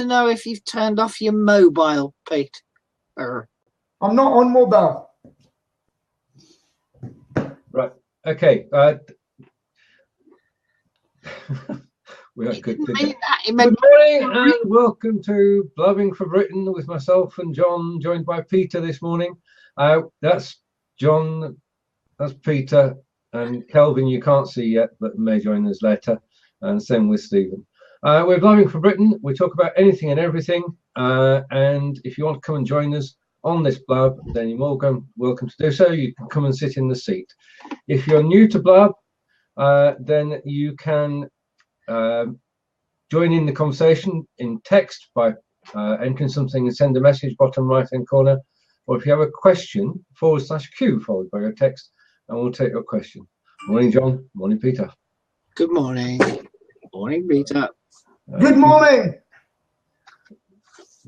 to know if you've turned off your mobile, Pete. I'm not on mobile. Right. Okay. We are good. Good morning and welcome to Blabbing for Britain with myself and John, joined by Peter this morning. That's John, that's Peter, and Kelvin you can't see yet, but may join us later, and same with Stephen. We're Blabbing for Britain. We talk about anything and everything, and if you want to come and join us on this blab, then you're welcome to do so. You can come and sit in the seat. If you're new to Blab, then you can join in the conversation in text by entering something and send a message bottom right hand corner, or if you have a question, /Q followed by your text, and we'll take your question. Morning, John. Morning, Peter. Good morning. Morning, Peter. Good morning.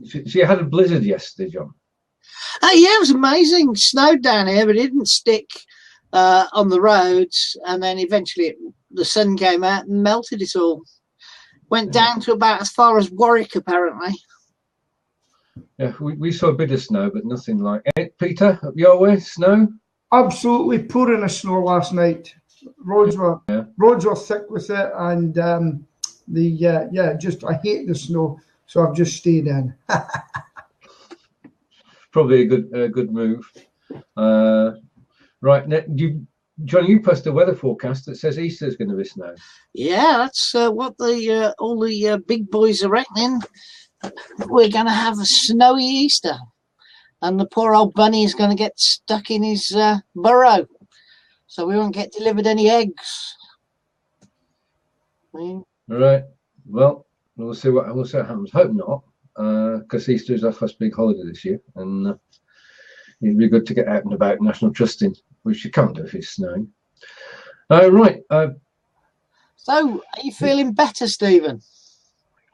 So you had a blizzard yesterday, John? Yeah, it was amazing. Snowed down here, but it didn't stick on the roads, and then eventually the sun came out and melted it all. Went down to about as far as Warwick, apparently. Yeah, we saw a bit of snow, but nothing like it. Peter, up your way, snow? Absolutely pouring of snow last night. Roads were thick with it, and I hate the snow, so I've just stayed in. Probably a good move. Right, John, you posted a weather forecast that says Easter's going to be snow. Yeah, that's what all the big boys are reckoning. We're going to have a snowy Easter, and the poor old bunny is going to get stuck in his burrow, so we won't get delivered any eggs. All right. Well, we'll see what happens. Hope not, because Easter is our first big holiday this year, and it'd be good to get out and about national trusting, which you can't do if it's snowing. Right. So, are you feeling better, Stephen?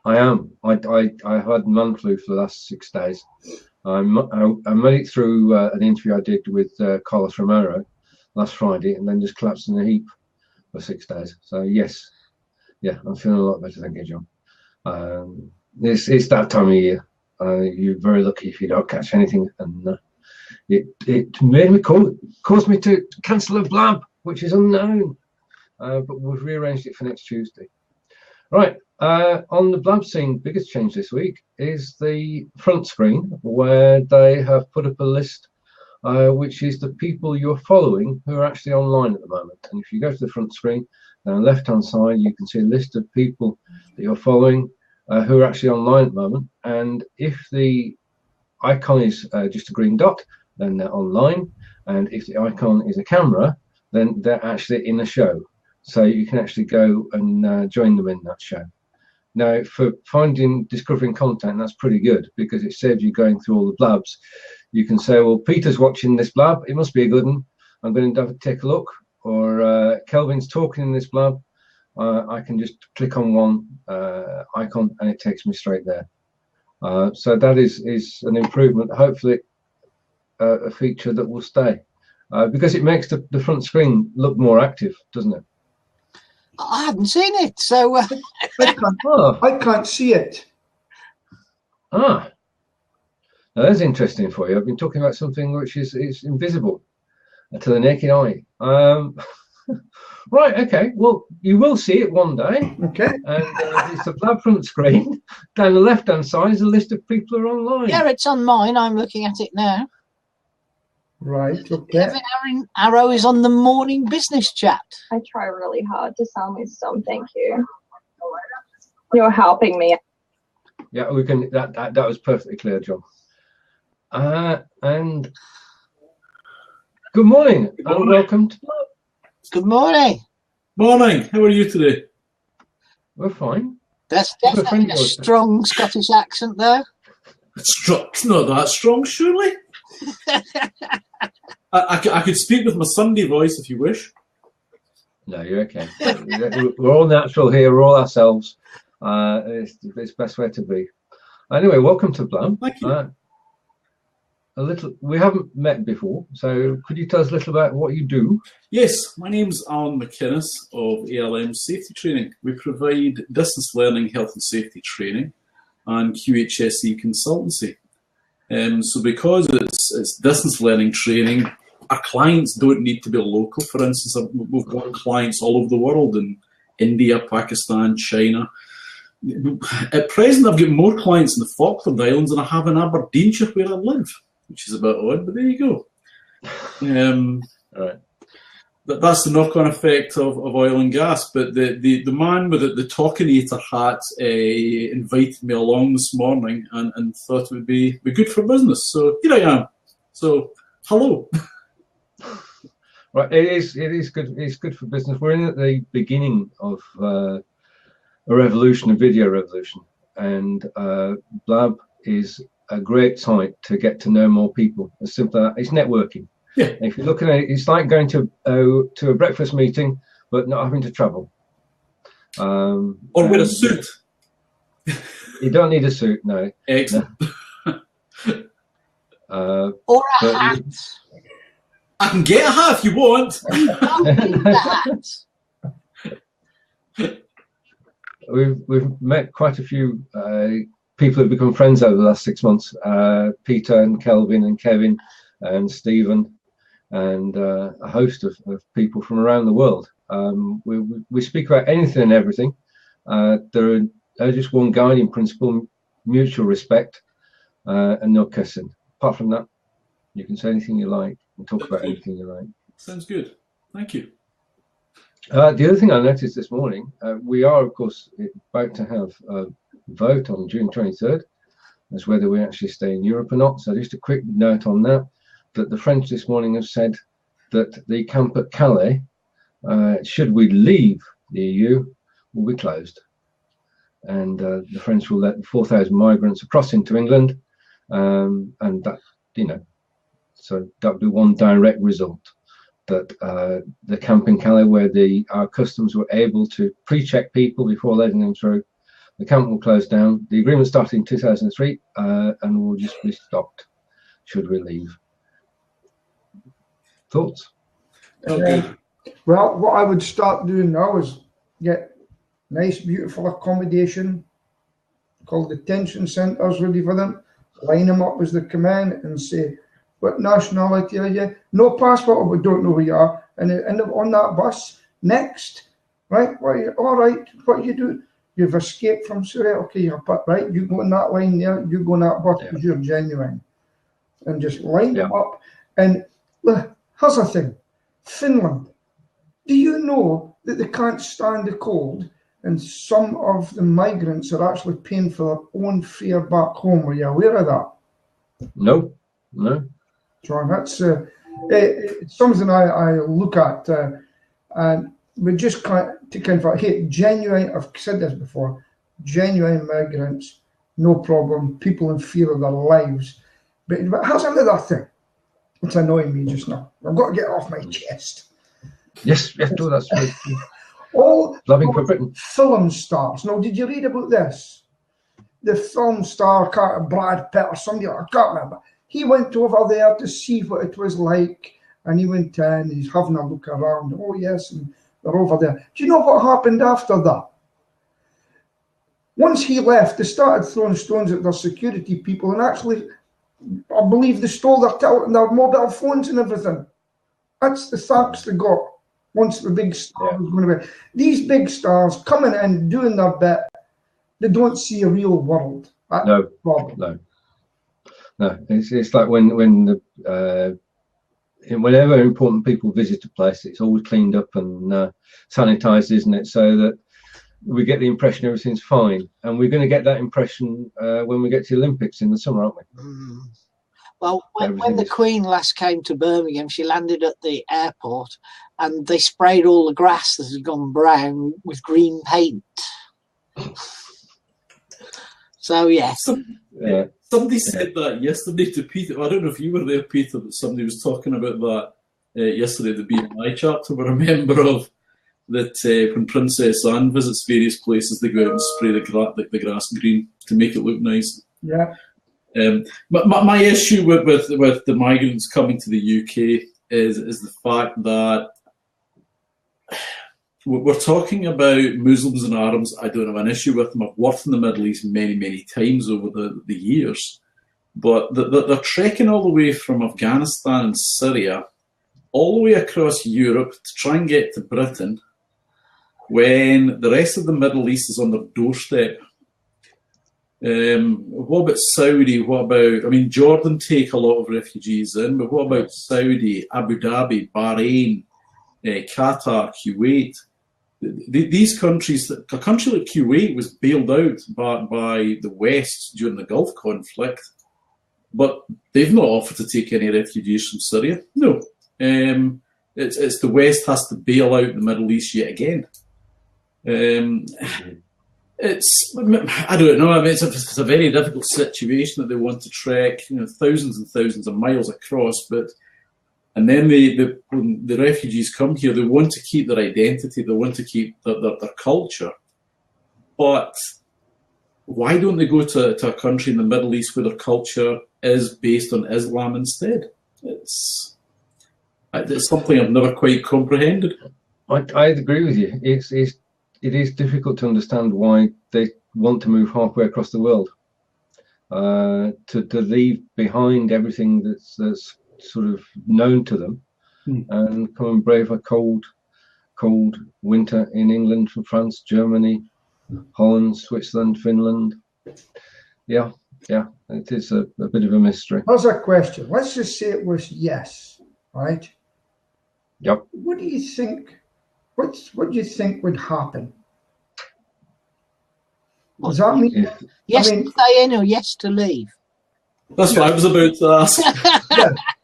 I am. I had man flu for the last 6 days. I made it through an interview I did with Carlos Romero last Friday, and then just collapsed in a heap for 6 days. So yes, yeah, I'm feeling a lot better. Thank you, John. It's that time of year. You're very lucky if you don't catch anything, and it made me caused me to cancel a blab, which is unknown, but we've rearranged it for next Tuesday. Right, on the blab scene, biggest change this week is the front screen, where they have put up a list which is the people you're following who are actually online at the moment. And if you go to the front screen, down the left hand side, you can see a list of people that you're following who are actually online at the moment. And if the icon is just a green dot, then they're online, and if the icon is a camera, then they're actually in a show. So you can actually go and join them in that show. Now, for discovering content, that's pretty good, because it saves you going through all the blabs. You can say, well, Peter's watching this blab, it must be a good one, I'm going to take a look. Or Kelvin's talking in this blab, I can just click on one icon and it takes me straight there. So that is an improvement, hopefully a feature that will stay, because it makes the front screen look more active, doesn't it? I haven't seen it, so I can't see it. Now that's interesting for you. I've been talking about something which is invisible to the naked eye. Right, okay, well, you will see it one day. Okay. And it's a blab front screen. Down the left hand side is a list of people who are online. yeah, it's on mine. I'm looking at it now. Right, okay. Kevin Arrow is on the morning business chat. I try really hard to sound wisdom. Thank you. You're helping me. Yeah, we can. That was perfectly clear, John. And good morning, and welcome to Blab. Good morning. Morning. How are you today? We're fine. That's definitely a strong Scottish accent there. It's not that strong, surely. I could speak with my Sunday voice if you wish. No, you're okay. We're all natural here. We're all ourselves. It's the best way to be. Anyway, welcome to Blab. Thank you. We haven't met before, so could you tell us a little about what you do? Yes, my name's Alan McInnes of ALM Safety Training. We provide distance learning health and safety training, and QHSE consultancy. So because it's distance learning training, our clients don't need to be local. For instance, we've got clients all over the world in India, Pakistan, China. At present, I've got more clients in the Falkland Islands than I have in Aberdeenshire, where I live, which is a bit odd, but there you go. Right. That's the knock-on effect of oil and gas. But the man with the Talkinator hat invited me along this morning and thought it would be good for business. So here I am. So hello. Right, it is good. It's good for business. We're in at the beginning of a revolution, a video revolution, and Blab is a great site to get to know more people. As simple as that. It's networking. Yeah. If you're looking at it, it's like going to a breakfast meeting, but not having to travel. Or wear a suit. You don't need a suit, no. Excellent. Or a hat. I can get a hat if you want. We've met quite a few people who've become friends over the last 6 months. Peter and Kelvin and Kevin and Stephen and a host of people from around the world. We speak about anything and everything. There are just one guiding principle: mutual respect and no cussing. Apart from that, you can say anything you like and talk about anything you like. Sounds good. Thank you. The other thing I noticed this morning, we are, of course, about to have a vote on June 23rd as whether we actually stay in Europe or not. So just a quick note on that the French this morning have said that the camp at Calais, should we leave the EU, will be closed. And the French will let 4,000 migrants across into England. And that, so that would be one direct result, that the camp in Calais, where our customs were able to pre-check people before letting them through, the camp will close down. The agreement started in 2003 and will just be stopped should we leave. Thoughts? Okay. Well, what I would start doing now is get nice, beautiful accommodation, called detention centres ready for them, line them up as they come in and say, what nationality are you? No passport, we don't know who you are. And on that bus, next, right? All right, what you do? You've escaped from Syria. Okay, you're right. You go in that line there. You go in that bus because you're genuine, and just line them up. And look, here's the thing: Finland. Do you know that they can't stand the cold, and some of the migrants are actually paying for their own fare back home? Are you aware of that? No. John, that's it's something I look at, and we just can't take in for genuine. I've said this before: genuine migrants, no problem. People in fear of their lives. But here's another thing that's annoying me just now. I've got to get it off my chest. Yes, that's right. All Loving for Britain. Film stars. Now, did you read about this? The film star, Brad Pitt or somebody, I can't remember. He went over there to see what it was like, and he went in, he's having a look around. Oh, yes, and they're over there. Do you know what happened after that? Once he left, they started throwing stones at their security people, and actually, I believe they stole their mobile phones and everything. That's the thanks they got once the big star was going to be. These big stars coming in, doing their bit, they don't see a real world. That's the problem. No, it's like when whenever important people visit a place, it's always cleaned up and sanitized, isn't it? So that we get the impression everything's fine, and we're going to get that impression when we get to the Olympics in the summer, aren't we? Well, when the Queen last came to Birmingham, she landed at the airport, and they sprayed all the grass that had gone brown with green paint. So yes. Somebody said that yesterday to Peter. I don't know if you were there, Peter, but somebody was talking about that yesterday at the BMI chapter. We're a member of that when Princess Anne visits various places, they go out and spray the grass green to make it look nice. Yeah. My issue with the migrants coming to the UK is the fact that we're talking about Muslims and Arabs. I don't have an issue with them. I've worked in the Middle East many, many times over the years. But they're trekking all the way from Afghanistan and Syria, all the way across Europe to try and get to Britain, when the rest of the Middle East is on their doorstep. What about Saudi? What about, I mean, Jordan take a lot of refugees in, but what about Saudi, Abu Dhabi, Bahrain, Qatar, Kuwait? These countries, a country like Kuwait was bailed out by the West during the Gulf conflict, but they've not offered to take any refugees from Syria. No. It's the West has to bail out the Middle East yet again. It's, I don't know. I mean, it's a very difficult situation that they want to trek, thousands and thousands of miles across. And then when the refugees come here, they want to keep their identity, they want to keep their culture. But why don't they go to a country in the Middle East where their culture is based on Islam instead? It's something I've never quite comprehended. I agree with you. It is difficult to understand why they want to move halfway across the world, to leave behind everything that's sort of known to them, and come and brave a cold winter in England, France, Germany, Holland, Switzerland, Finland. Yeah, it is a bit of a mystery. Here's a question. Let's just say it was yes, right? Yep. What do you think? What do you think would happen? Does that mean yes to stay in or yes to leave? That's what I was about to ask.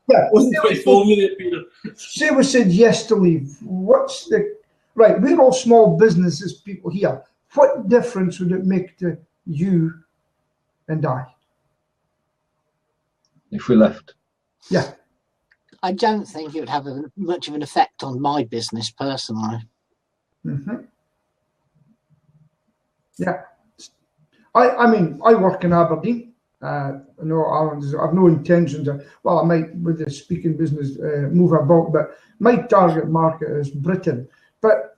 Yeah. Wasn't quite formulated, Peter. Say we said yes to leave. What's the right? We're all small businesses people here. What difference would it make to you and I if we left? Yeah. I don't think it would have much of an effect on my business personally. Mm-hmm. Yeah. I mean, I work in Aberdeen. No, I've no intention to. Well, I might, with the speaking business, move about, but my target market is Britain. But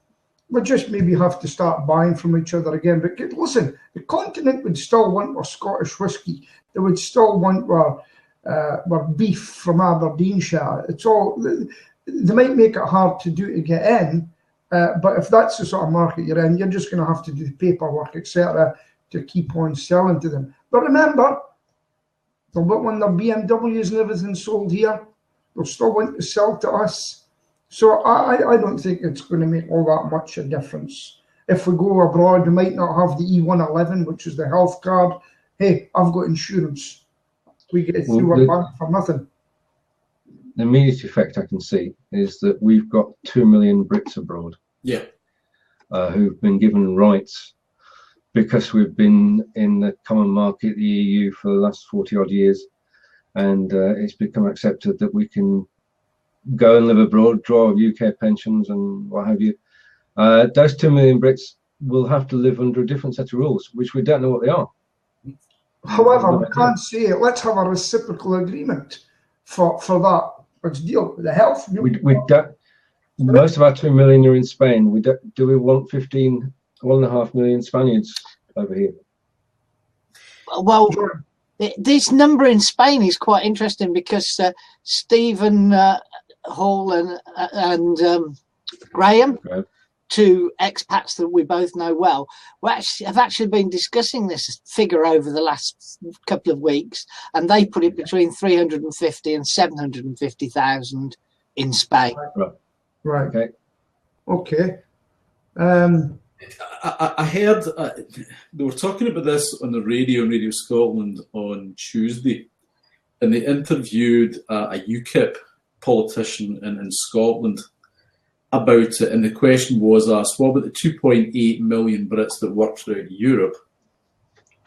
we just maybe have to start buying from each other again. But listen, the continent would still want our Scottish whiskey. They would still want our beef from Aberdeenshire. It's all. They might make it hard to get in, but if that's the sort of market you're in, you're just going to have to do the paperwork, etc., to keep on selling to them. But remember, they'll want their BMWs and everything sold here. They'll still want to sell to us. So I don't think it's going to make all that much a difference. If we go abroad, we might not have the E111, which is the health card. Hey, I've got insurance. We get it through our bank for nothing. The immediate effect I can see is that we've got 2 million Brits abroad. Yeah. Who've been given rights because we've been in the common market, the EU, for the last 40 odd years, and it's become accepted that we can go and live abroad, draw UK pensions and what have you. Those 2 million Brits will have to live under a different set of rules, which we don't know what they are. However, we can't say, let's have a reciprocal agreement for that. Let's deal with the health. We don't. Most of our 2 million are in Spain. Do we want 1.5 million Spaniards over here? Well, this number in Spain is quite interesting because Stephen Hall and Graham, two expats that we both know well, have actually been discussing this figure over the last couple of weeks, and they put it between 350 and 750,000 in Spain. Right. Okay. I heard they were talking about this on the radio in Radio Scotland on Tuesday, and they interviewed a UKIP politician in Scotland about it, and the question was asked, what about the 2.8 million Brits that work throughout Europe?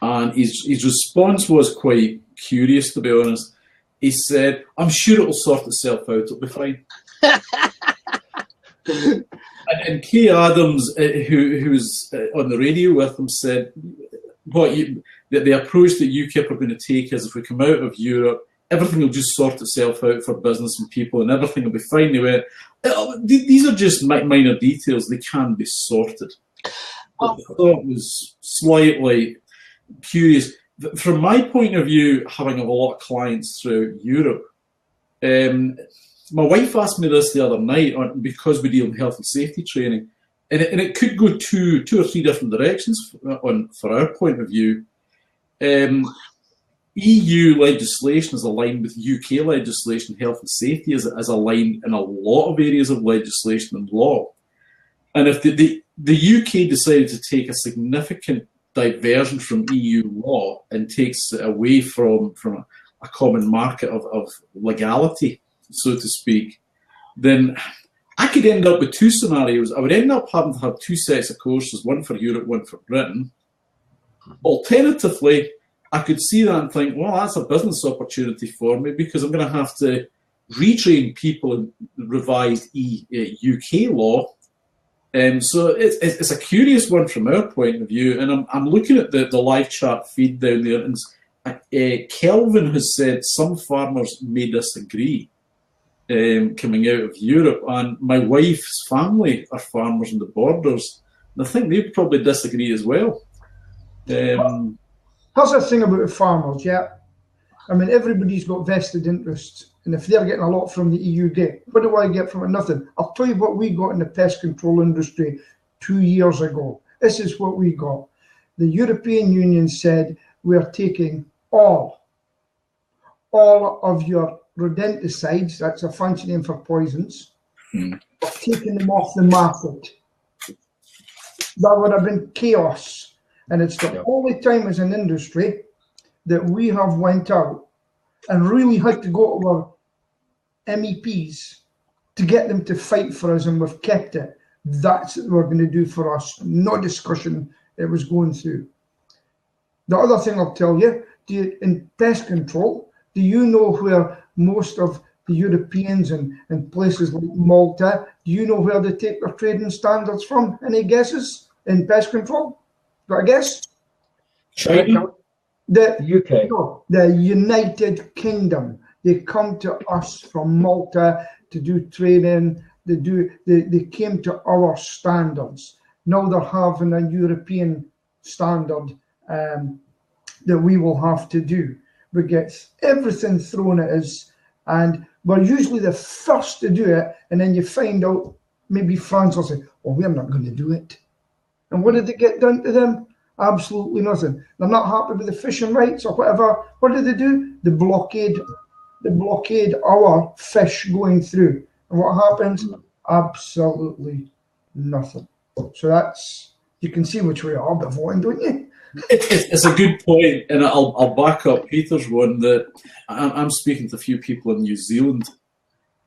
And his response was quite curious, to be honest. He said, I'm sure it'll sort itself out, it'll be fine. And Kay Adams, who's on the radio with him, said, the approach that UKIP are going to take is if we come out of Europe, everything will just sort itself out for business and people, and everything will be fine. They went, these are just minor details. They can be sorted. I thought it was slightly curious. From my point of view, having a lot of clients throughout Europe, my wife asked me this the other night because we deal in health and safety training, and it could go two or three different directions for our point of view. EU legislation is aligned with UK legislation. Health and safety is aligned in a lot of areas of legislation and law. And if the UK decided to take a significant diversion from EU law and takes it away from a common market of legality, so to speak, then I could end up with two scenarios. I would end up having to have two sets of courses, one for Europe, one for Britain. Alternatively, I could see that and think, well, that's a business opportunity for me because I'm going to have to retrain people in revised UK law. So it's a curious one from our point of view. And I'm looking at the live chat feed down there, and Kelvin has said some farmers may disagree coming out of Europe. And my wife's family are farmers on the borders. And I think they probably disagree as well. Here's the thing about the farmers, yeah. I mean, everybody's got vested interests, and if they're getting a lot from the EU gate, what do I get from it? Nothing. I'll tell you what we got in the pest control industry 2 years ago. This is what we got. The European Union said we're taking all of your rodenticides, that's a fancy name for poisons, we're taking them off the market. That would have been chaos. And it's the only time as an industry that we have went out and really had to go to our MEPs to get them to fight for us, and we've kept it. That's what we're going to do for us. No discussion. It was going through. The other thing I'll tell you, in pest control, do you know where most of the Europeans and places like Malta, do you know where they take their trading standards from? Any guesses in pest control? Got a guess? China? The UK. No, the United Kingdom. They come to us from Malta to do training. They came to our standards. Now they're having a European standard that we will have to do. We get everything thrown at us, and we're usually the first to do it, and then you find out maybe France will say, "Oh, we're not going to do it." And what did they get done to them? Absolutely nothing. They're not happy with the fishing rights or whatever. What did they do? They blockade our fish going through. And what happens? Absolutely nothing. So that's, you can see which way I'll be voting, don't you? It's a good point, and I'll back up Peter's one, that I'm speaking to a few people in New Zealand,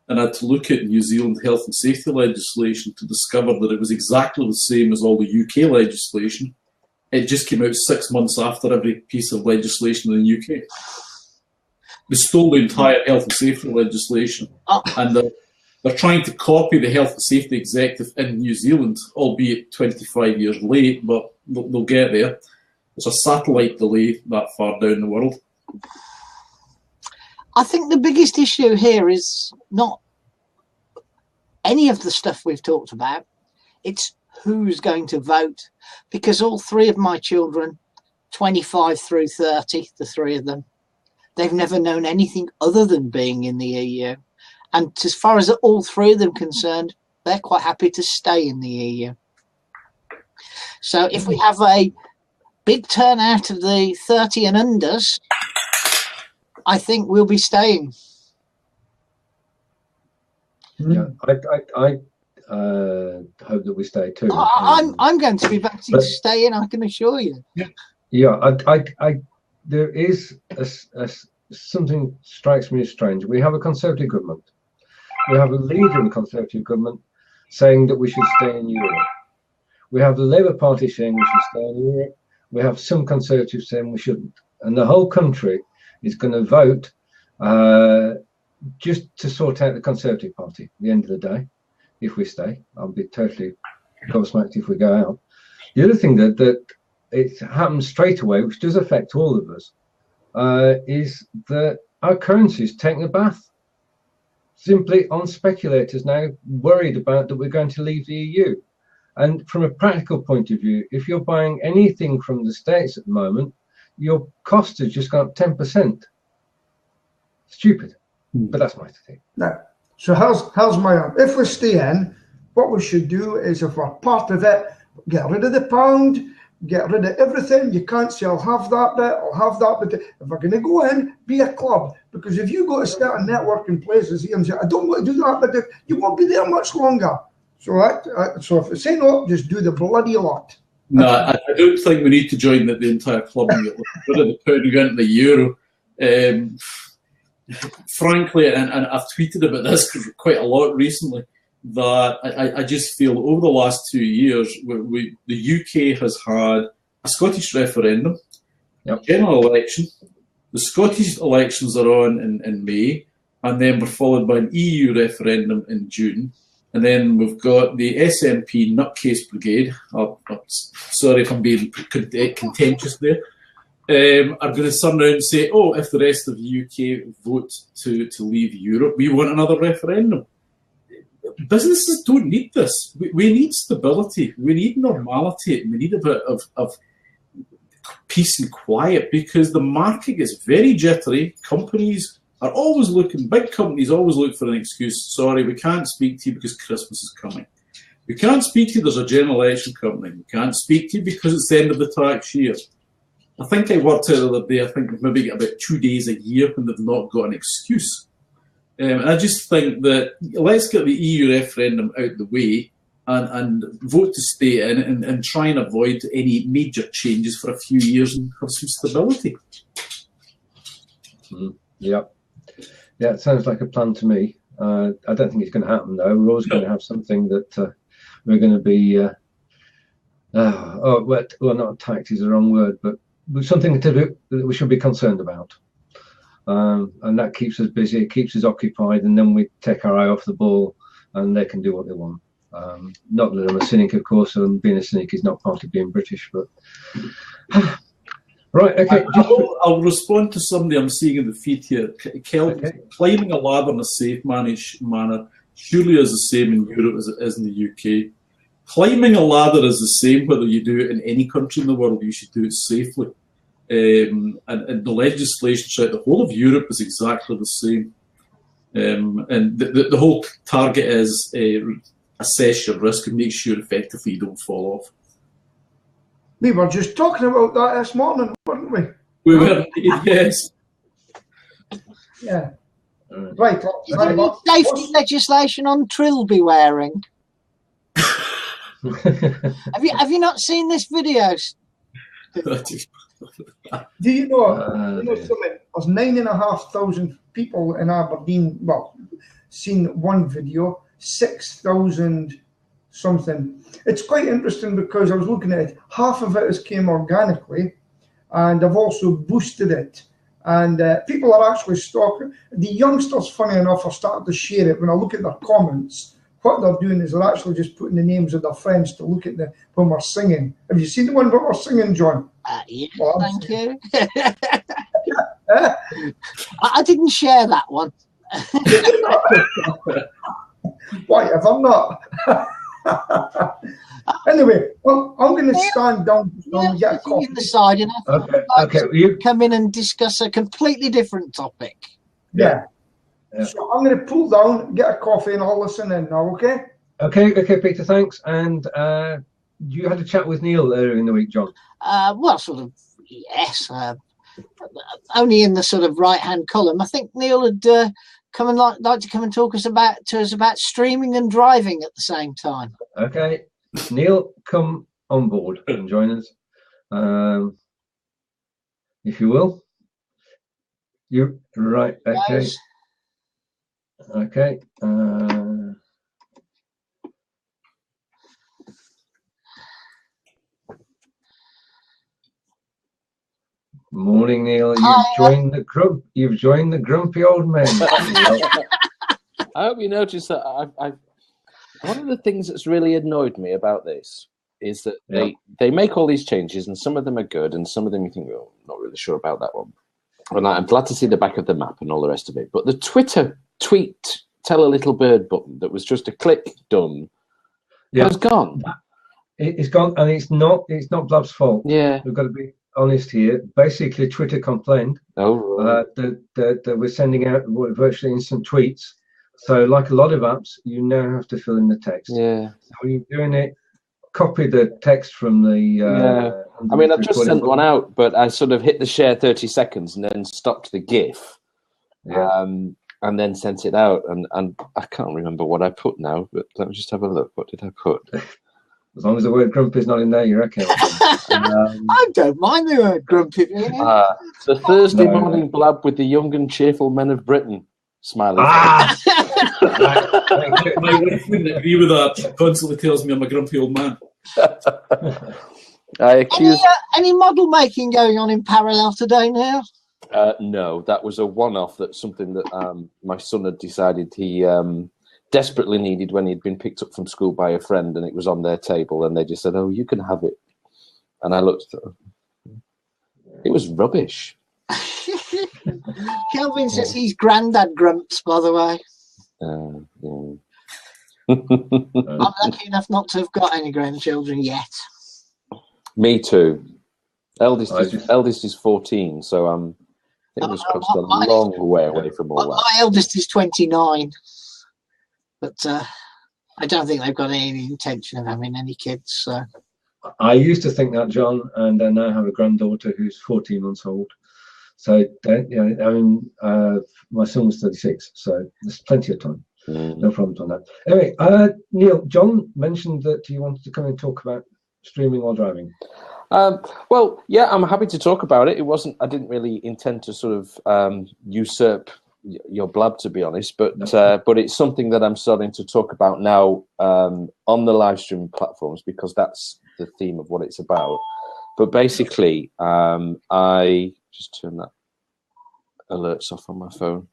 and I had to look at New Zealand health and safety legislation to discover that it was exactly the same as all the UK legislation. It just came out 6 months after every piece of legislation in the UK. They stole the entire health and safety legislation, and they're trying to copy the health and safety executive in New Zealand, albeit 25 years late, but they'll get there. It's a satellite delay that far down the world. I think the biggest issue here is not any of the stuff we've talked about. It's who's going to vote, because all three of my children, 25 through 30, the three of them, they've never known anything other than being in the EU. And as far as all three of them concerned, they're quite happy to stay in the EU. So if we have a big turnout of the 30 and unders, I think we'll be staying. Yeah, I hope that we stay too. I'm going to be voting to stay in, I can assure you. Yeah, there is something strikes me as strange. We have a Conservative government. We have a leader in the Conservative government saying that we should stay in Europe. We have the Labour Party saying we should stay in Europe. We have some Conservatives saying we shouldn't. And the whole country is going to vote just to sort out the Conservative Party at the end of the day. If we stay, I'll be totally gobsmacked if we go out. The other thing that it happens straight away, which does affect all of us, is that our currency's taking a bath simply on speculators now worried about that we're going to leave the EU. And from a practical point of view, if you're buying anything from the States at the moment, your cost has just gone up 10%. Stupid, but that's my thing. Now, so how's my, if we stay in, what we should do is, if we're part of it, get rid of the pound, get rid of everything. You can't say, I'll have that bit, I'll have that bit. If we're going to go in, be a club. Because if you go to certain networking places here and say, I don't want to do that, but you won't be there much longer. So so if it's saying no, just do the bloody lot. No, I don't think we need to join the entire club and get rid of the pound and go into the euro. Frankly, and I've tweeted about this quite a lot recently, that I just feel over the last 2 years, the UK has had a Scottish referendum, general election. The Scottish elections are on in May, and then we're followed by an EU referendum in June. And then we've got the SNP nutcase brigade. Sorry if I'm being contentious there. Are going to turn around and say, oh, if the rest of the UK vote to leave Europe, we want another referendum. Businesses don't need this. We need stability. We need normality. We need a bit of peace and quiet, because the market gets very jittery. Companies are always looking, big companies always look for an excuse. Sorry, we can't speak to you because Christmas is coming. We can't speak to you, there's a general election coming. We can't speak to you because it's the end of the tax year. I think I worked out the other day, I think we've maybe got about 2 days a year when they've not got an excuse. And I just think that let's get the EU referendum out the way and vote to stay in and try and avoid any major changes for a few years and have some stability. Yeah, it sounds like a plan to me. I don't think it's going to happen, though. We're always going to have something that we're going to be, well, not attacked is the wrong word, but something that we should be concerned about. And that keeps us busy, it keeps us occupied, and then we take our eye off the ball and they can do what they want. Not that I'm a cynic, of course, and being a cynic is not part of being British, but... Right, okay. I'll respond to somebody I'm seeing in the feed here. Climbing a ladder in a safe manner surely is the same in Europe as it is in the UK. Climbing a ladder is the same whether you do it in any country in the world. You should do it safely. And the legislation throughout the whole of Europe is exactly the same. And the whole target is assess your risk and make sure effectively you don't fall off. We were just talking about that this morning, weren't we? We were, yes. Yeah. Right. Is there any safety legislation on Trilby wearing? Have you not seen this video? Do you know, something? There's 9,500 people in Aberdeen, well, seen one video, 6,000 something. It's quite interesting because I was looking at it, half of it has came organically, and I've also boosted it. And people are actually stalking. The youngsters, funny enough, are starting to share it. When I look at their comments, what they're doing is they're actually just putting the names of their friends to look at when we're singing. Have you seen the one when we're singing, John? Yes, thank you. I didn't share that one. Why, have I not? Anyway, well, I'm going to stand down and get a coffee. On the side, and Okay. You come in and discuss a completely different topic. Yeah. So I'm going to pull down, get a coffee, and I'll listen in now. Okay. Okay, Peter. Thanks. And you had a chat with Neil earlier in the week, John. Well, sort of, yes. Only in the sort of right-hand column. I think Neil had come and like to come and talk to us about streaming and driving at the same time. Okay, Neil, come on board and join us, if you will. You right? Okay. Okay. Morning, Neil. You've joined the grumpy old men. I hope you noticed that one of the things that's really annoyed me about this is that they make all these changes, and some of them are good, and some of them you think, oh, I'm not really sure about that one. And I'm glad to see the back of the map and all the rest of it. But the Twitter tweet, tell a little bird button that was just a click done, has gone. It's gone, and it's not Blab's fault. Yeah. We've got to be honest here. Basically, Twitter complained that we're sending out virtually instant tweets. So, like a lot of apps, you now have to fill in the text. Yeah. So when you're doing it, copy the text from the. I mean, I've just sent one out, but I sort of hit the share 30 seconds and then stopped the GIF. Yeah. And then sent it out, and I can't remember what I put now, but let me just have a look. What did I put? As long as the word grumpy is not in there, you're okay. I don't mind the word grumpy. The Thursday morning blab with the young and cheerful men of Britain. Smiley. My wife wouldn't agree with that. She constantly tells me I'm a grumpy old man. Any model making going on in parallel today now? No, that was a one-off. That's something that my son had decided he desperately needed when he'd been picked up from school by a friend, and it was on their table, and they just said, "Oh, you can have it." And I looked at it. It was rubbish. Kelvin says he's Grandad Grumps, by the way. I'm lucky enough not to have got any grandchildren yet. Me too. Eldest is 14, so fingers crossed a long way away from all that. My eldest is 29, but I don't think they've got any intention of having any kids. So. I used to think that, John, and I now have a granddaughter who's 14 months old. So, my son was 36, so there's plenty of time. No problems on that. Anyway, Neil, John mentioned that you wanted to come and talk about streaming while driving. Well, yeah, I'm happy to talk about it. I didn't really intend to sort of usurp your blab, to be honest, but it's something that I'm starting to talk about now on the live streaming platforms, because that's the theme of what it's about. But basically, I just turn that alerts off on my phone.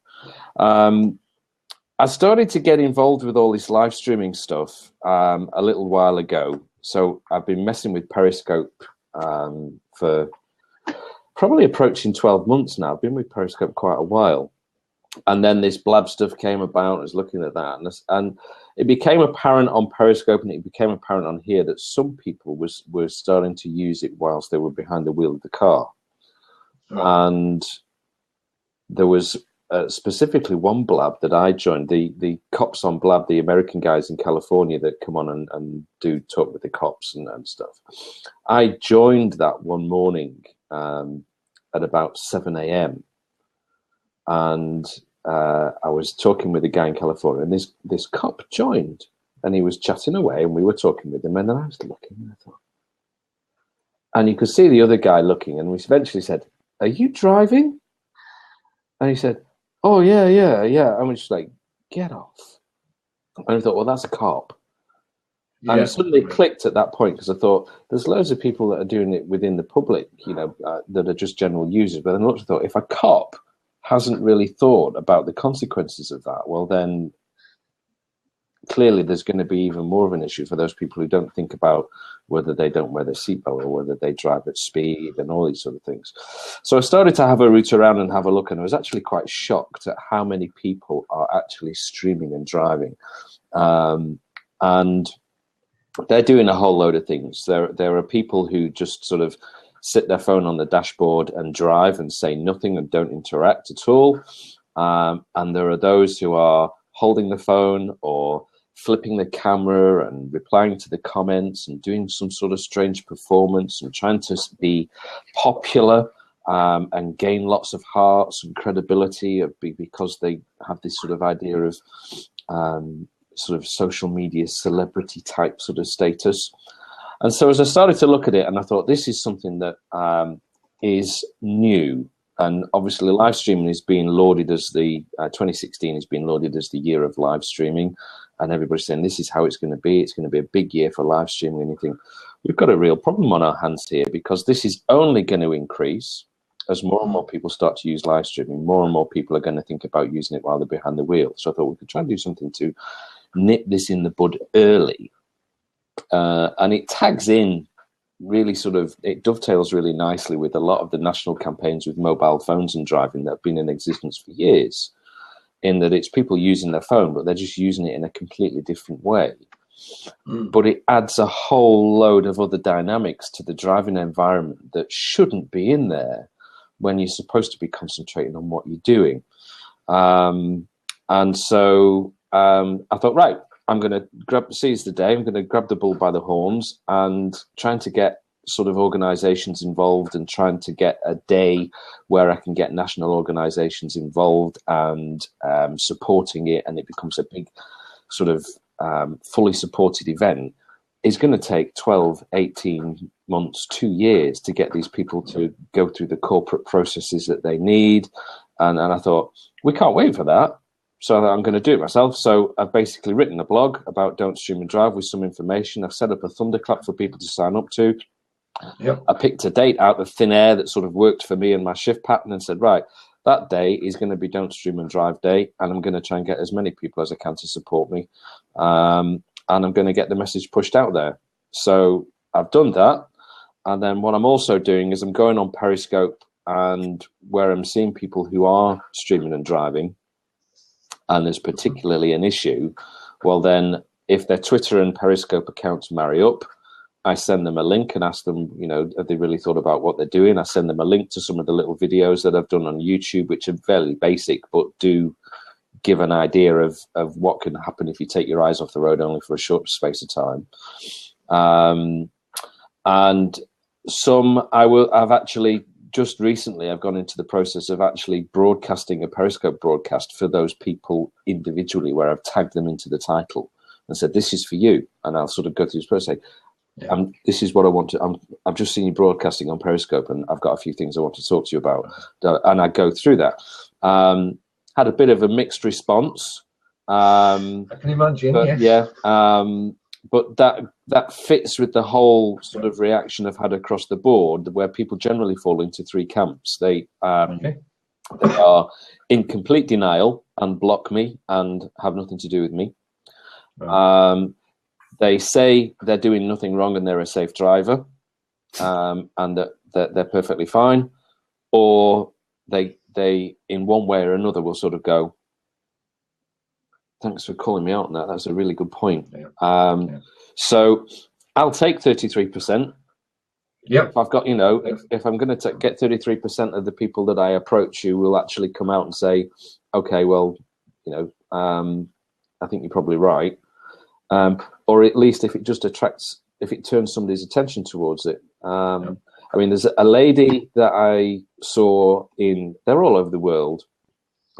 I started to get involved with all this live streaming stuff a little while ago. So I've been messing with Periscope for probably approaching 12 months now. I've been with Periscope quite a while. And then this blab stuff came about. I was looking at that, and it became apparent on Periscope, and it became apparent on here that some people were starting to use it whilst they were behind the wheel of the car. Right. And there was specifically one blab that I joined, the cops on blab, the American guys in California that come on and do talk with the cops and stuff. I joined that one morning at about 7 a.m. And I was talking with a guy in California, and this cop joined, and he was chatting away, and we were talking with him, and then I was looking, and I thought, and you could see the other guy looking, and we eventually said, "Are you driving?" And he said, "Oh, yeah. And we just like, "Get off." And I thought, well, that's a cop. Yeah. And it suddenly clicked at that point, because I thought, there's loads of people that are doing it within the public, that are just general users. But then I looked and thought, if a cop hasn't really thought about the consequences of that, well, then clearly there's going to be even more of an issue for those people who don't think about whether they don't wear their seatbelt or whether they drive at speed and all these sort of things. So I started to have a route around and have a look, and I was actually quite shocked at how many people are actually streaming and driving. And they're doing a whole load of things. There are people who just sort of sit their phone on the dashboard and drive and say nothing and don't interact at all. And there are those who are holding the phone or flipping the camera and replying to the comments and doing some sort of strange performance and trying to be popular and gain lots of hearts and credibility because they have this sort of idea of sort of social media celebrity type sort of status. And so as I started to look at it, and I thought, this is something that is new. And obviously live streaming is being lauded as 2016 has been lauded as the year of live streaming. And everybody's saying, this is how it's going to be. It's going to be a big year for live streaming. And you think, we've got a real problem on our hands here, because this is only going to increase as more and more people start to use live streaming. More and more people are going to think about using it while they're behind the wheel. So I thought we could try and do something to nip this in the bud early. And it tags in really sort of, it dovetails really nicely with a lot of the national campaigns with mobile phones and driving that have been in existence for years, in that it's people using their phone, but they're just using it in a completely different way. But it adds a whole load of other dynamics to the driving environment that shouldn't be in there when you're supposed to be concentrating on what you're doing. And so I thought, right, I'm going to seize the day. I'm going to grab the bull by the horns and trying to get sort of organizations involved and trying to get a day where I can get national organizations involved and supporting it, and it becomes a big sort of fully supported event, is going to take 12, 18 months, 2 years to get these people to go through the corporate processes that they need. And I thought, we can't wait for that. So I'm going to do it myself. So I've basically written a blog about Don't Stream and Drive with some information. I've set up a thunderclap for people to sign up to. Yep. I picked a date out of thin air that sort of worked for me and my shift pattern and said, right, that day is going to be Don't Stream and Drive Day, and I'm going to try and get as many people as I can to support me. And I'm going to get the message pushed out there. So I've done that. And then what I'm also doing is I'm going on Periscope, and where I'm seeing people who are streaming and driving, and there's particularly an issue, well then, if their Twitter and Periscope accounts marry up, I send them a link and ask them, you know, have they really thought about what they're doing? I send them a link to some of the little videos that I've done on YouTube, which are fairly basic, but do give an idea of what can happen if you take your eyes off the road only for a short space of time. And some I've actually, just recently, I've gone into the process of actually broadcasting a Periscope broadcast for those people individually, where I've tagged them into the title and said, this is for you. And I'll sort of go through this process, say, this is what I want to, I've just seen you broadcasting on Periscope, and I've got a few things I want to talk to you about. And I go through that. Had a bit of a mixed response. I can imagine, but, yes. Yeah. But that fits with the whole sort of reaction I've had across the board, where people generally fall into three camps. They are in complete denial and block me and have nothing to do with me. Right. They say they're doing nothing wrong and they're a safe driver, and that they're perfectly fine. Or they in one way or another will sort of go, thanks for calling me out on that. That's a really good point. Yeah. So I'll take 33%. Yeah. If I've got, you know, if I'm going to get 33% of the people that I approach who will actually come out and say, okay, well, you know, I think you're probably right. Or at least if it just if it turns somebody's attention towards it. I mean, there's a lady that I saw they're all over the world.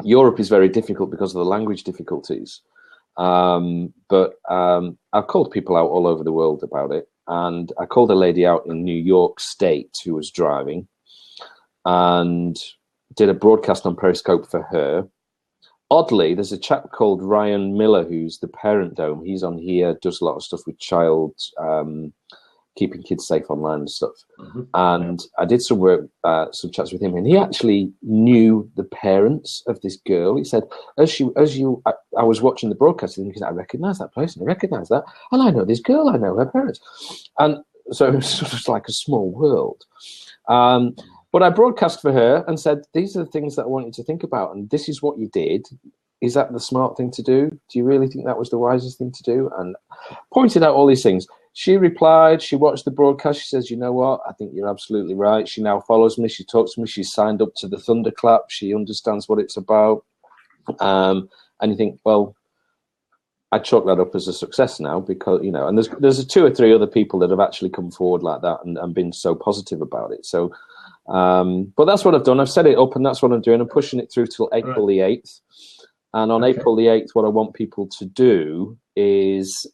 Europe is very difficult because of the language difficulties. But I've called people out all over the world about it. And I called a lady out in New York State who was driving and did a broadcast on Periscope for her. Oddly, there's a chap called Ryan Miller, who's the Parent Dome. He's on here, does a lot of stuff with keeping kids safe online and stuff. Mm-hmm. And I did some work, some chats with him, and he actually knew the parents of this girl. He said, I was watching the broadcast, and he said, I recognise that person, I recognise that, and I know this girl, I know her parents. And so it was sort of like a small world. But I broadcast for her and said, these are the things that I want you to think about, and this is what you did. Is that the smart thing to do? Do you really think that was the wisest thing to do? And pointed out all these things. She replied, she watched the broadcast, she says, you know what, I think you're absolutely right. She now follows me, she talks to me, she's signed up to the Thunderclap, she understands what it's about. And you think, well, I chalk that up as a success now, because, you know, and there's 2 or 3 other people that have actually come forward like that and been so positive about it. So, but that's what I've done. I've set it up, and that's what I'm doing. I'm pushing it through till April the 8th. And on April the 8th, what I want people to do is,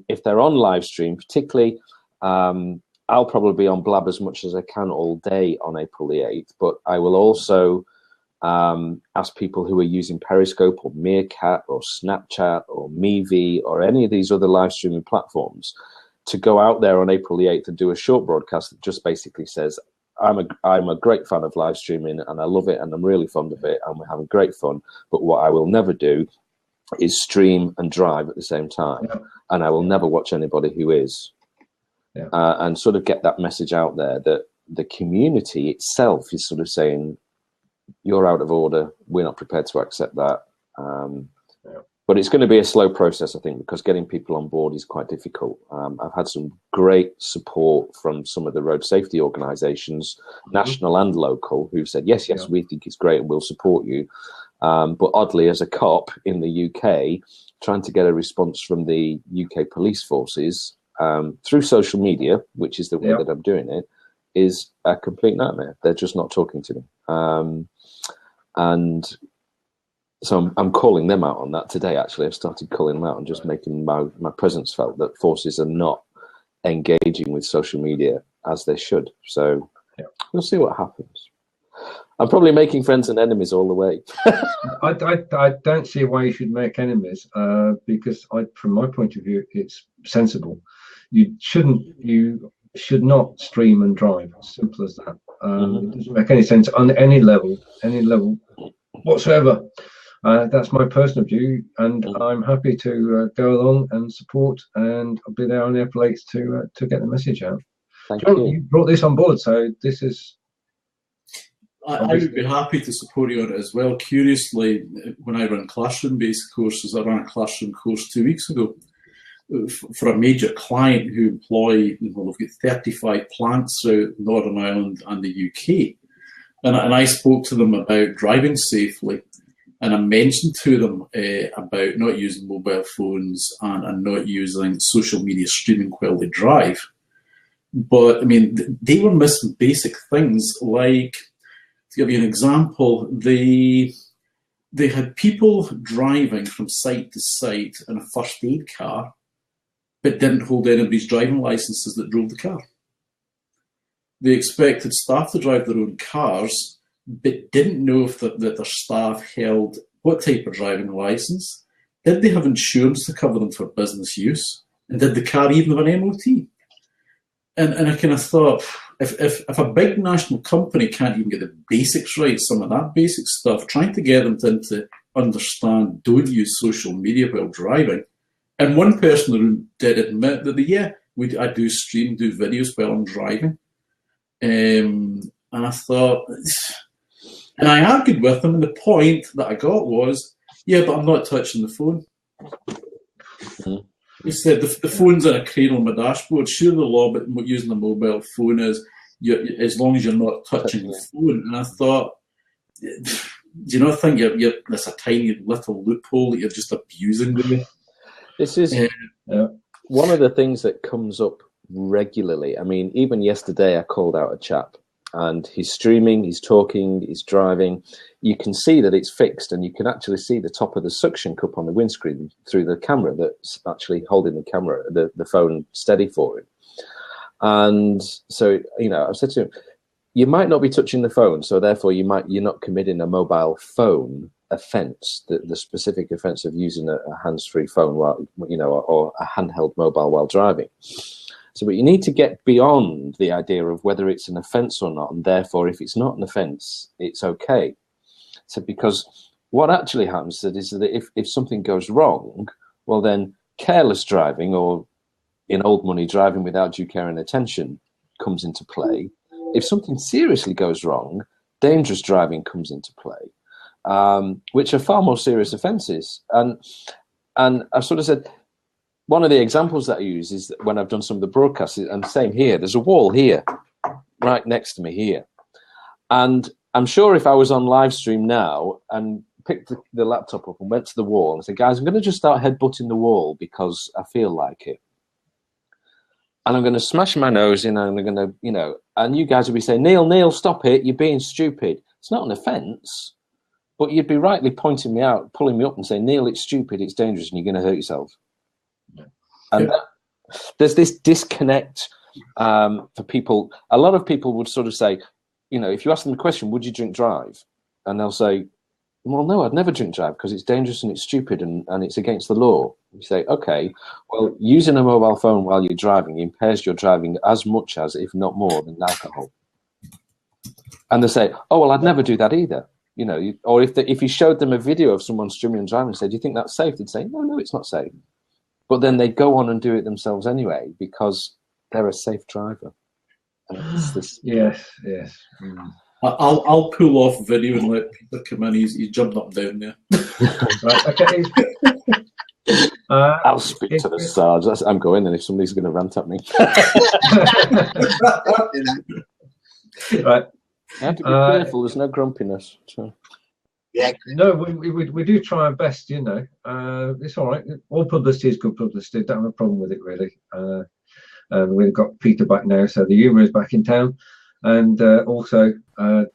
if they're on live stream, particularly, I'll probably be on Blab as much as I can all day on April the 8th, but I will also ask people who are using Periscope or Meerkat or Snapchat or Mevi or any of these other live streaming platforms to go out there on April the 8th and do a short broadcast that just basically says, I'm a great fan of live streaming, and I love it, and I'm really fond of it, and we're having great fun. But what I will never do is stream and drive at the same time, and I will never watch anybody who is. and sort of get that message out there that the community itself is sort of saying, you're out of order, we're not prepared to accept that. But it's going to be a slow process, I think, because getting people on board is quite difficult. I've had some great support from some of the road safety organisations, national and local, who've said, yes, we think it's great and we'll support you. But oddly, as a cop in the UK, trying to get a response from the UK police forces through social media, which is the way that I'm doing it, is a complete nightmare. They're just not talking to me. And so I'm calling them out on that today, actually. I've started calling them out and just making my presence felt, that forces are not engaging with social media as they should. So we'll see what happens. I'm probably making friends and enemies all the way. I don't see why you should make enemies, because from my point of view, it's sensible. You should not stream and drive. Simple as that. It doesn't make any sense on any level whatsoever. That's my personal view, and I'm happy to go along and support, and I'll be there on the plates to get the message out. Thank you. You brought this on board, so this is. I would be happy to support you on it as well. Curiously, when I run classroom-based courses, I ran a classroom course 2 weeks ago for a major client who employ, well, they've got 35 plants throughout Northern Ireland and the UK. And I spoke to them about driving safely, and I mentioned to them about not using mobile phones and not using social media streaming while they drive. But, I mean, they were missing basic things like, to give you an example, they had people driving from site to site in a first aid car, but didn't hold anybody's driving licenses that drove the car. They expected staff to drive their own cars, but didn't know if that their staff held what type of driving license. Did they have insurance to cover them for business use? And did the car even have an MOT? And I kind of thought, if a big national company can't even get the basics right, some of that basic stuff, trying to get them to understand, don't use social media while driving. And one person in the room did admit that, I do stream, do videos while I'm driving. And I thought, and I argued with them, and the point that I got was, but I'm not touching the phone. He said, the phone's in a cradle on my dashboard. Sure, the law, but using a mobile phone is, as long as you're not touching the phone. And I thought, do you not think that's a tiny little loophole that you're just abusing me? This is one of the things that comes up regularly. I mean, even yesterday I called out a chap, and he's streaming, he's talking, he's driving. You can see that it's fixed, and you can actually see the top of the suction cup on the windscreen through the camera that's actually holding the camera, the phone steady for him. And so, I've said to him, you might not be touching the phone, so therefore you're not committing a mobile phone offence, the specific offence of using a hands-free phone while, or a handheld mobile while driving. So, but you need to get beyond the idea of whether it's an offence or not, and therefore, if it's not an offence, it's okay. So, because what actually happens is that if something goes wrong, well, then careless driving, or in old money, driving without due care and attention, comes into play. If something seriously goes wrong, dangerous driving comes into play, which are far more serious offences. And I've sort of said, one of the examples that I use is that when I've done some of the broadcasts, and same here, there's a wall here, right next to me here. And I'm sure if I was on live stream now and picked the laptop up and went to the wall and said, guys, I'm going to just start headbutting the wall because I feel like it. And I'm going to smash my nose in, and I'm going to, and you guys would be saying, Neil, stop it. You're being stupid. It's not an offence, but you'd be rightly pointing me out, pulling me up and saying, Neil, it's stupid, it's dangerous, and you're going to hurt yourself. Yeah. And there's this disconnect for people. A lot of people would sort of say, if you ask them the question, would you drink drive? And they'll say, well, no, I'd never drink drive because it's dangerous and it's stupid and it's against the law. You say, okay, well, using a mobile phone while you're driving impairs your driving as much as, if not more, than alcohol. And they say, oh, well, I'd never do that either. Or if you showed them a video of someone streaming and driving and said, do you think that's safe? They'd say, no, it's not safe. But then they go on and do it themselves anyway because they're a safe driver. And it's this, Yes, yes. Mm. I'll pull off video and let Peter come in. He's jumping up and down there. Right, okay. I'll speak to the Sarge. I'm going, and if somebody's going to rant at me, right. I have to be careful. There's no grumpiness. So. Yeah. No, we do try our best, you know. It's all right. All publicity is good publicity. Don't have a problem with it, really. And we've got Peter back now, so the humour is back in town. And also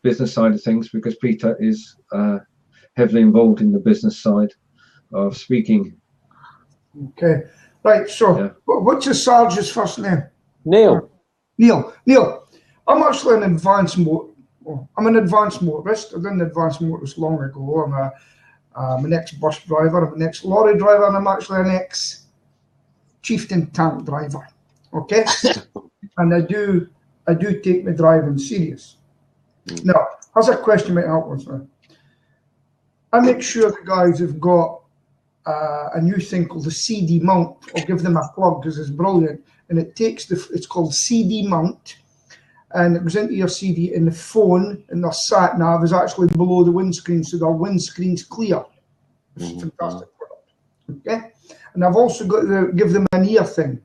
business side of things, because Peter is heavily involved in the business side of speaking. Okay. Right, so Yeah. what's your Sarge's first name? Neil. Neil. I'm actually an advanced I'm an advanced motorist. I've done advanced motorist long ago. I'm an ex-bus driver, I'm an ex-lorry driver, and I'm actually an ex-chieftain tank driver. Okay? And I do take my driving serious. Now, here's a question might help us. I make sure the guys have got a new thing called the CD mount. I'll give them a plug because it's brilliant. And it's called CD mount. And it goes into your CD, and the phone and their sat nav is actually below the windscreen, so their windscreen's clear. It's a fantastic product. Okay? And I've also got to give them an ear thing.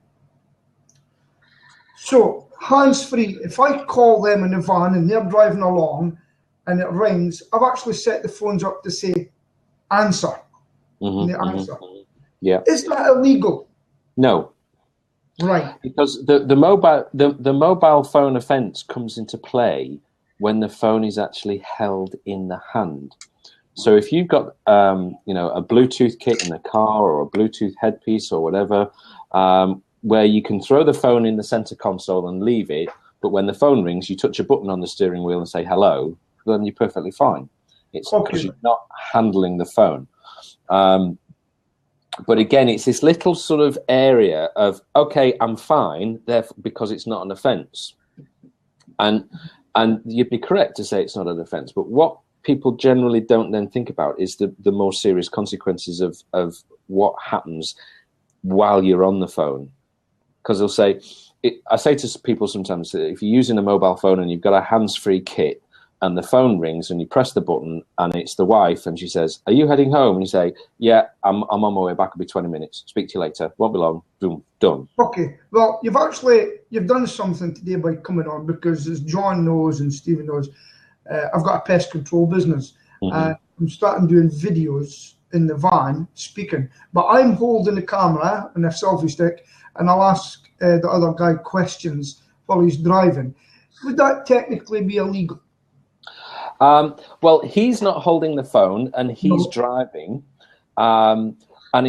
So, hands-free, if I call them in the van and they're driving along and it rings, I've actually set the phones up to say, answer. And they answer. Yeah. Is that illegal? No. Right. Because the mobile phone offence comes into play when the phone is actually held in the hand. So if you've got a Bluetooth kit in the car or a Bluetooth headpiece or whatever, where you can throw the phone in the center console and leave it, but when the phone rings, you touch a button on the steering wheel and say hello, then you're perfectly fine. It's because you're not handling the phone. But again, it's this little sort of area of, okay, I'm fine, therefore, because it's not an offence. And you'd be correct to say it's not an offence. But what people generally don't then think about is the more serious consequences of what happens while you're on the phone. Because they'll say, I say to people sometimes, if you're using a mobile phone and you've got a hands-free kit, and the phone rings and you press the button and it's the wife and she says, are you heading home? And you say, yeah, I'm on my way back. It'll be 20 minutes. Speak to you later. Won't be long. Boom, done. Okay. Well, you've done something today by coming on, because as John knows and Stephen knows, I've got a pest control business. And I'm starting doing videos in the van speaking. But I'm holding the camera and a selfie stick, and I'll ask the other guy questions while he's driving. Would that technically be illegal? Well, he's not holding the phone and he's driving. And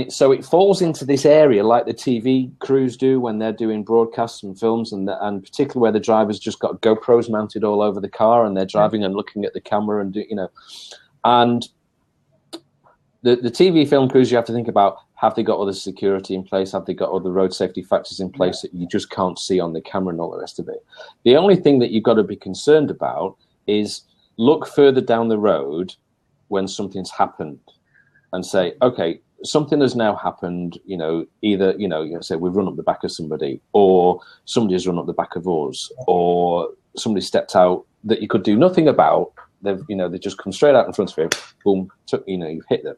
so it falls into this area like the TV crews do when they're doing broadcasts and films, and particularly where the driver's just got GoPros mounted all over the car and they're driving and looking at the camera and and the TV film crews, you have to think about, have they got all the security in place? Have they got all the road safety factors in place that you just can't see on the camera and all the rest of it? The only thing that you've got to be concerned about is look further down the road when something's happened and say, okay, something has now happened, either, say we've run up the back of somebody, or somebody's run up the back of us, or somebody stepped out that you could do nothing about. They've just come straight out in front of you, boom, you've hit them.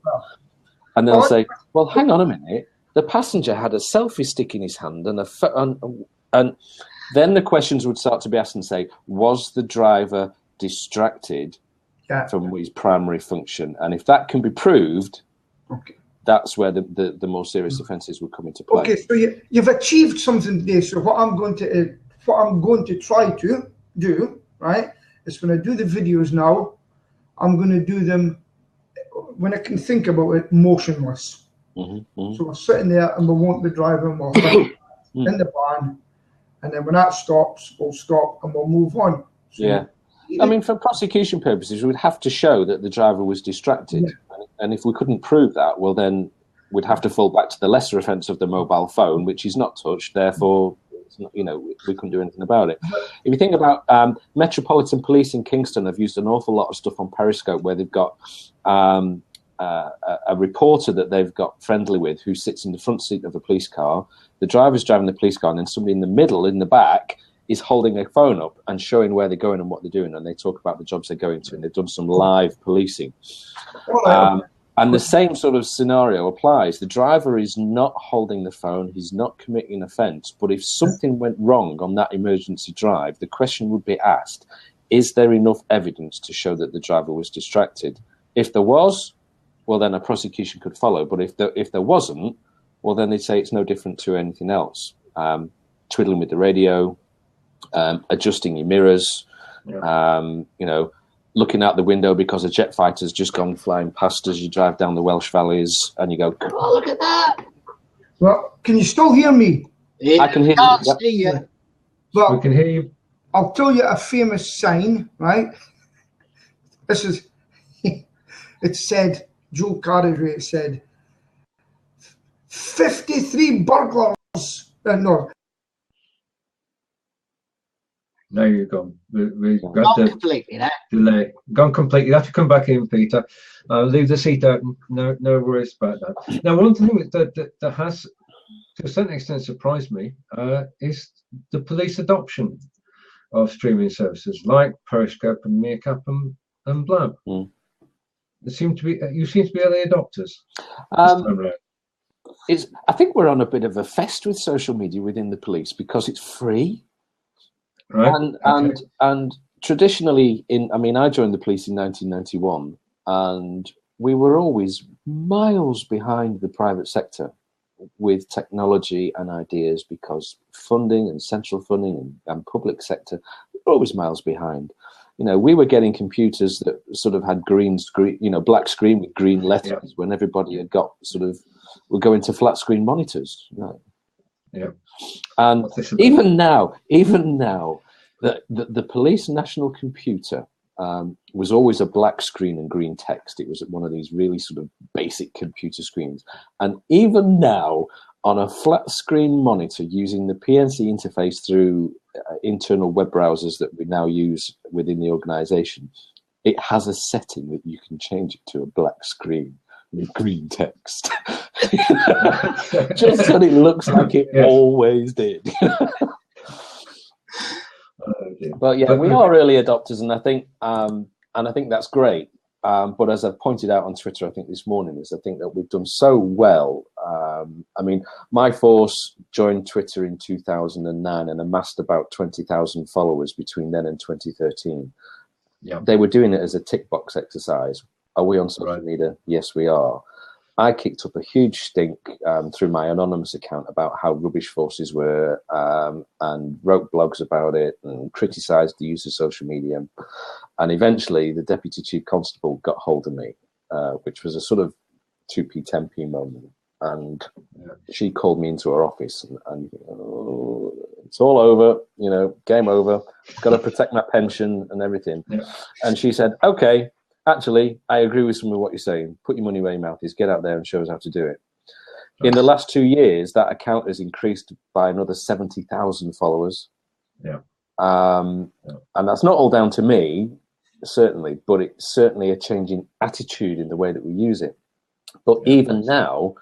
And they'll say, well, hang on a minute, the passenger had a selfie stick in his hand and then the questions would start to be asked and say, was the driver distracted from his primary function? And if that can be proved, that's where the more serious offences would come into play. Okay, so you've achieved something today. So what I'm going to try to do, right, is when I do the videos now, I'm going to do them when I can think about it, motionless. So we're sitting there and we won't be driving, we'll in the van, and then when that stops, we'll stop and we'll move on. So I mean, for prosecution purposes, we would have to show that the driver was distracted. And if we couldn't prove that, well, then we'd have to fall back to the lesser offence of the mobile phone, which is not touched. Therefore, we couldn't do anything about it. If you think about Metropolitan Police in Kingston, have used an awful lot of stuff on Periscope where they've got a reporter that they've got friendly with who sits in the front seat of a police car. The driver's driving the police car, and then somebody in the middle, in the back, is holding a phone up and showing where they're going and what they're doing, and they talk about the jobs they're going to, and they've done some live policing. And the same sort of scenario applies. The driver is not holding the phone, he's not committing an offence, but if something went wrong on that emergency drive, the question would be asked, is there enough evidence to show that the driver was distracted? If there was, well, then a prosecution could follow. But if there wasn't, well, then they'd say it's no different to anything else. Twiddling with the radio, adjusting your mirrors, looking out the window because a jet fighter's just gone flying past as you drive down the Welsh valleys, and you go, Oh, look at that! Well, can you still hear me? Yeah, I can hear can't you. see you. Well, We can hear you. I'll tell you a famous sign, right? This is, it said, Joe Carriageway, it said, 53 burglars. No, Now you're gone. We've got Not the completely, that. delay. Gone completely. You have to come back in, Peter. Leave the seat open. No worries about that. Now, one thing that has, to a certain extent, surprised me is the police adoption of streaming services like Periscope and Meerkat and Blab. Mm. You seem to be early adopters this time around. I think we're on a bit of a fest with social media within the police because it's free. Right. And traditionally, I joined the police in 1991, and we were always miles behind the private sector with technology and ideas because funding and central funding and public sector were always miles behind. We were getting computers that sort of had green screen, black screen with green letters when everybody had got were going to flat screen monitors. Yeah. And even now, the police national computer was always a black screen and green text. It was one of these really sort of basic computer screens. And even now, on a flat screen monitor using the PNC interface through internal web browsers that we now use within the organization, it has a setting that you can change it to a black screen with green text. Just so it looks like it always did. But yeah, we are early adopters, and I think that's great. But as I pointed out on Twitter, I think this morning, I think that we've done so well. My force joined Twitter in 2009 and amassed about 20,000 followers between then and 2013. Yeah. They were doing it as a tick box exercise. Are we on social media? Yes, we are. I kicked up a huge stink through my anonymous account about how rubbish forces were and wrote blogs about it and criticised the use of social media. And eventually the Deputy Chief Constable got hold of me, which was a sort of 2p, 10p moment. And she called me into her office and it's all over, game over. Got to protect my pension and everything. Yeah. And she said, okay, actually, I agree with some of what you're saying. Put your money where your mouth is. Get out there and show us how to do it. Nice. In the last 2 years, that account has increased by another 70,000 followers. Yeah. And that's not all down to me, certainly, but it's certainly a changing attitude in the way that we use it. But even now,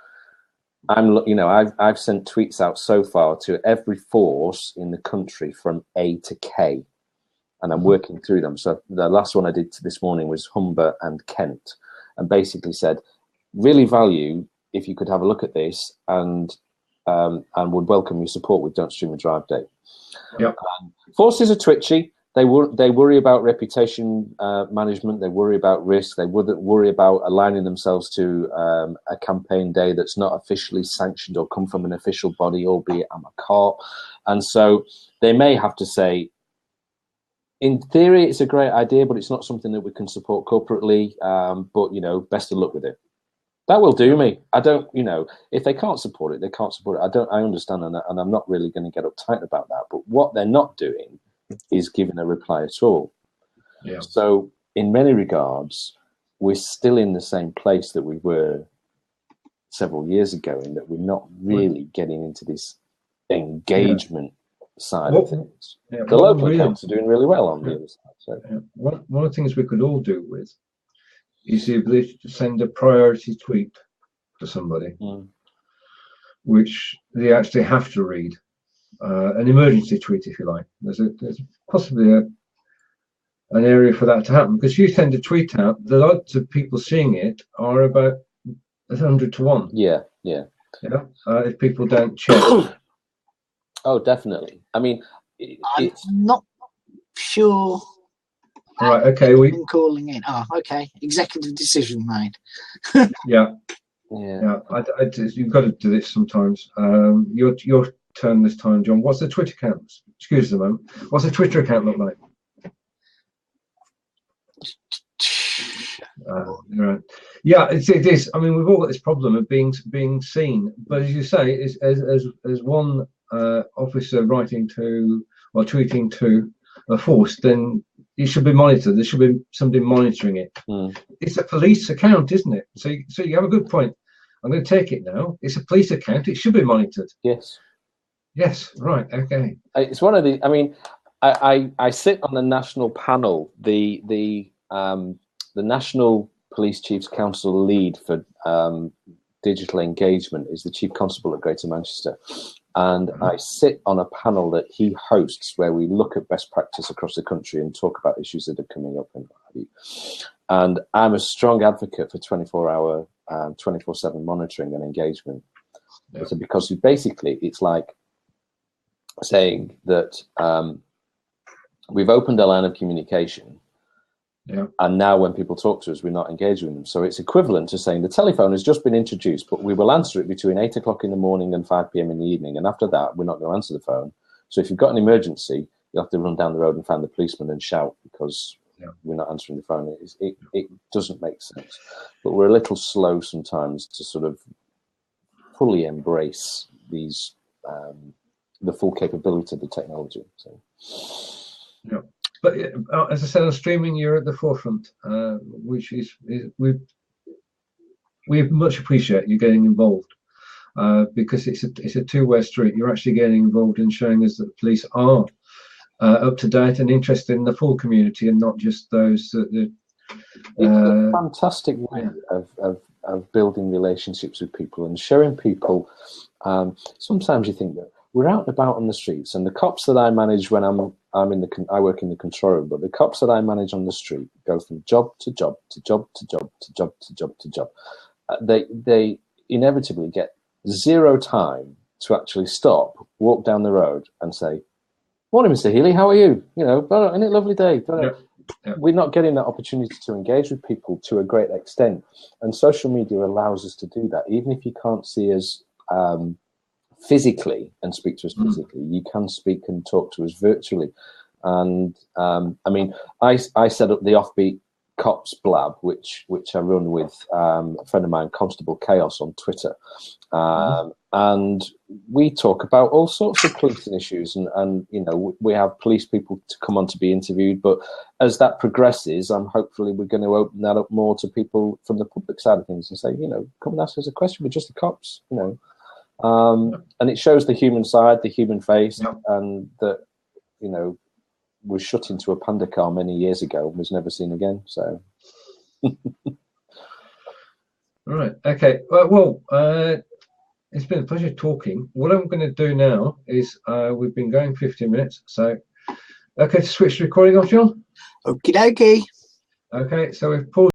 I've sent tweets out so far to every force in the country from A to K. And I'm working through them. So the last one I did this morning was Humber and Kent, and basically said, really value if you could have a look at this and would welcome your support with Don't Stream and Drive Day. Yep. Forces are twitchy. They worry about reputation management. They worry about risk. They worry about aligning themselves to a campaign day that's not officially sanctioned or come from an official body, albeit I'm a cop. And so they may have to say, in theory, it's a great idea, but it's not something that we can support corporately. But, best of luck with it. That will do me. I don't, if they can't support it, they can't support it. I understand, and I'm not really going to get uptight about that. But what they're not doing is giving a reply at all. Yeah. So in many regards, we're still in the same place that we were several years ago, in that we're not really getting into this engagement side of things. Yeah, the local accounts are doing really well on the other side. So one of the things we could all do with is the ability to send a priority tweet to somebody, which they actually have to read. An emergency tweet, if you like. There's possibly an area for that to happen, because you send a tweet out, the odds of people seeing it are about 100 to 1. Yeah. If people don't check. Oh, definitely. I mean, I'm not sure. Right. Okay. Been calling in. Oh, okay. Executive decision made. Yeah. Yeah. You've got to do this sometimes. Your turn this time, John. What's the Twitter account? Excuse the moment. What's the Twitter account look like? Right. Yeah, it is. I mean, we've all got this problem of being seen, but as you say, as one officer writing to or tweeting to a force, then it should be monitored. There should be somebody monitoring it. It's a police account, isn't it? So you have a good point. I'm going to take it now. It's a police account. It should be monitored. Yes. Yes. Right. Okay. It's one of the. I mean, I sit on the national panel. The National Police Chiefs Council lead for digital engagement is the Chief Constable at Greater Manchester. And I sit on a panel that he hosts where we look at best practice across the country and talk about issues that are coming up. And I'm a strong advocate for 24-hour, 24/7 monitoring and engagement. Yeah. So because basically it's like saying that we've opened a line of communication. Yeah. And now when people talk to us, we're not engaging with them. So it's equivalent to saying the telephone has just been introduced, but we will answer it between 8 o'clock in the morning and 5 p.m. in the evening. And after that, we're not going to answer the phone. So if you've got an emergency, you'll have to run down the road and find the policeman and shout because we're not answering the phone. It doesn't make sense. But we're a little slow sometimes to sort of fully embrace these, the full capability of the technology. So. Yeah. But as I said, on streaming, you're at the forefront, which is we much appreciate you getting involved because it's a two-way street. You're actually getting involved in showing us that the police are up to date and interested in the full community and not just those that. It's a fantastic way of building relationships with people and showing people. Sometimes you think that we're out and about on the streets, and the cops that I manage when I work in the control room, but the cops that I manage on the street go from job to job to job to job to job to job to job. They inevitably get zero time to actually stop, walk down the road, and say, "Morning, Mr. Healy, how are you? You know, isn't it a lovely day?" Yeah. We're not getting that opportunity to engage with people to a great extent, and social media allows us to do that. Even if you can't see us physically and speak to us physically, you can speak and talk to us virtually. And I mean, I set up the Offbeat Cops Blab, which I run with a friend of mine, Constable Chaos, on Twitter. And we talk about all sorts of policing issues, and you know, we have police people to come on to be interviewed. But as that progresses, hopefully we're going to open that up more to people from the public side of things and say, you know, come and ask us a question. We're just the cops, you know. And it shows the human side, the human face, and that, you know, was shut into a panda car many years ago and was never seen again. So, all right, okay. Well, it's been a pleasure talking. What I'm going to do now is we've been going 15 minutes, so okay, to switch the recording off, John. Okie dokie. Okay, so we've paused.